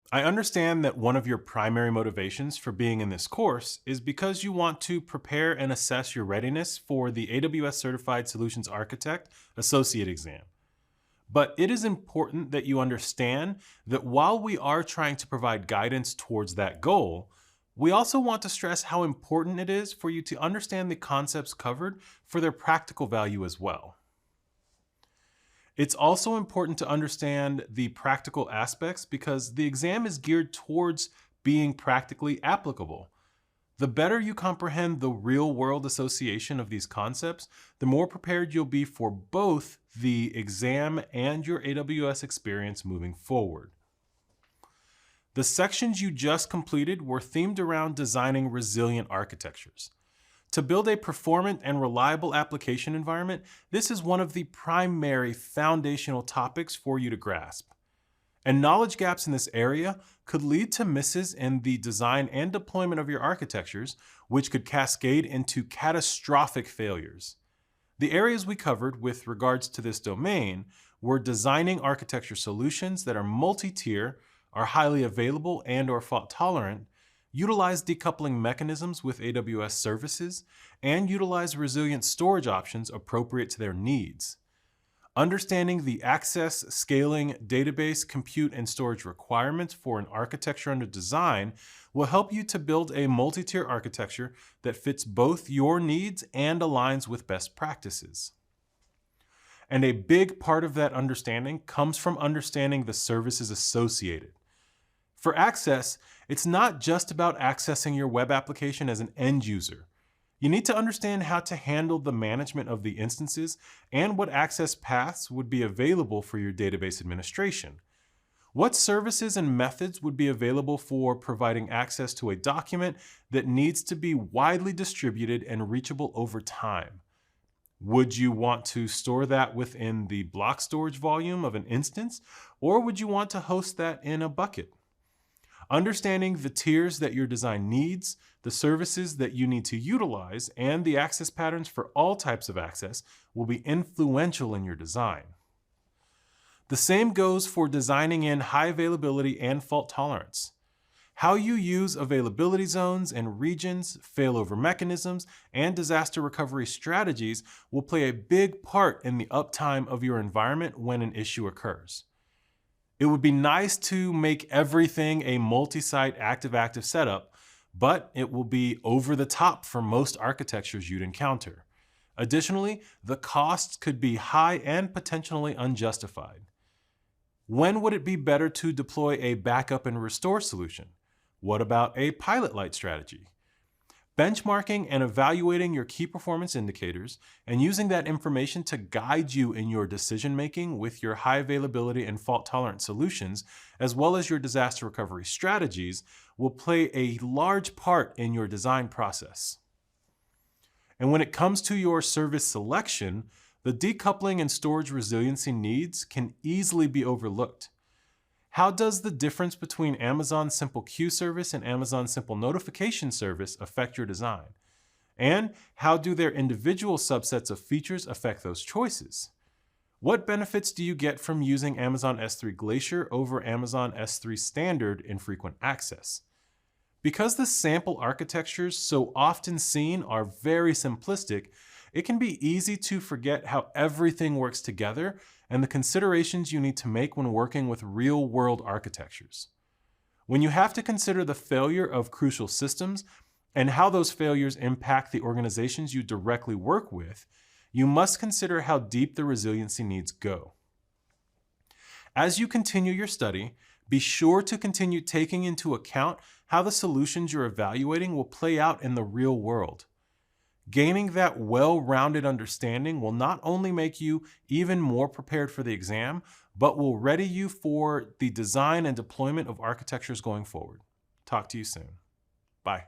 I understand that one of your primary motivations for being in this course is because you want to prepare and assess your readiness for the AWS Certified Solutions Architect Associate exam. But it is important that you understand that while we are trying to provide guidance towards that goal, we also want to stress how important it is for you to understand the concepts covered for their practical value as well. It's also important to understand the practical aspects because the exam is geared towards being practically applicable. The better you comprehend the real world association of these concepts, the more prepared you'll be for both the exam and your AWS experience moving forward. The sections you just completed were themed around designing resilient architectures. To build a performant and reliable application environment, this is one of the primary foundational topics for you to grasp. And knowledge gaps in this area could lead to misses in the design and deployment of your architectures, which could cascade into catastrophic failures. The areas we covered with regards to this domain were designing architecture solutions that are multi-tier, are highly available and/or fault-tolerant, utilize decoupling mechanisms with AWS services, and utilize resilient storage options appropriate to their needs. Understanding the access, scaling, database, compute, and storage requirements for an architecture under design will help you to build a multi-tier architecture that fits both your needs and aligns with best practices. And a big part of that understanding comes from understanding the services associated. For access, it's not just about accessing your web application as an end user. You need to understand how to handle the management of the instances and what access paths would be available for your database administration. What services and methods would be available for providing access to a document that needs to be widely distributed and reachable over time? Would you want to store that within the block storage volume of an instance, or would you want to host that in a bucket? Understanding the tiers that your design needs, the services that you need to utilize, and the access patterns for all types of access will be influential in your design. The same goes for designing in high availability and fault tolerance. How you use availability zones and regions, failover mechanisms, and disaster recovery strategies will play a big part in the uptime of your environment when an issue occurs. It would be nice to make everything a multi-site active-active setup, but it will be over the top for most architectures you'd encounter. Additionally, the costs could be high and potentially unjustified. When would it be better to deploy a backup and restore solution? What about a pilot light strategy? Benchmarking and evaluating your key performance indicators and using that information to guide you in your decision-making with your high availability and fault-tolerant solutions, as well as your disaster recovery strategies, will play a large part in your design process. And when it comes to your service selection, the decoupling and storage resiliency needs can easily be overlooked. How does the difference between Amazon Simple Queue Service and Amazon Simple Notification Service affect your design? And how do their individual subsets of features affect those choices? What benefits do you get from using Amazon S3 Glacier over Amazon S3 Standard in frequent access? Because the sample architectures so often seen are very simplistic, it can be easy to forget how everything works together and the considerations you need to make when working with real-world architectures. When you have to consider the failure of crucial systems and how those failures impact the organizations you directly work with, you must consider how deep the resiliency needs go. As you continue your study, be sure to continue taking into account how the solutions you're evaluating will play out in the real world. Gaining that well-rounded understanding will not only make you even more prepared for the exam, but will ready you for the design and deployment of architectures going forward. Talk to you soon. Bye.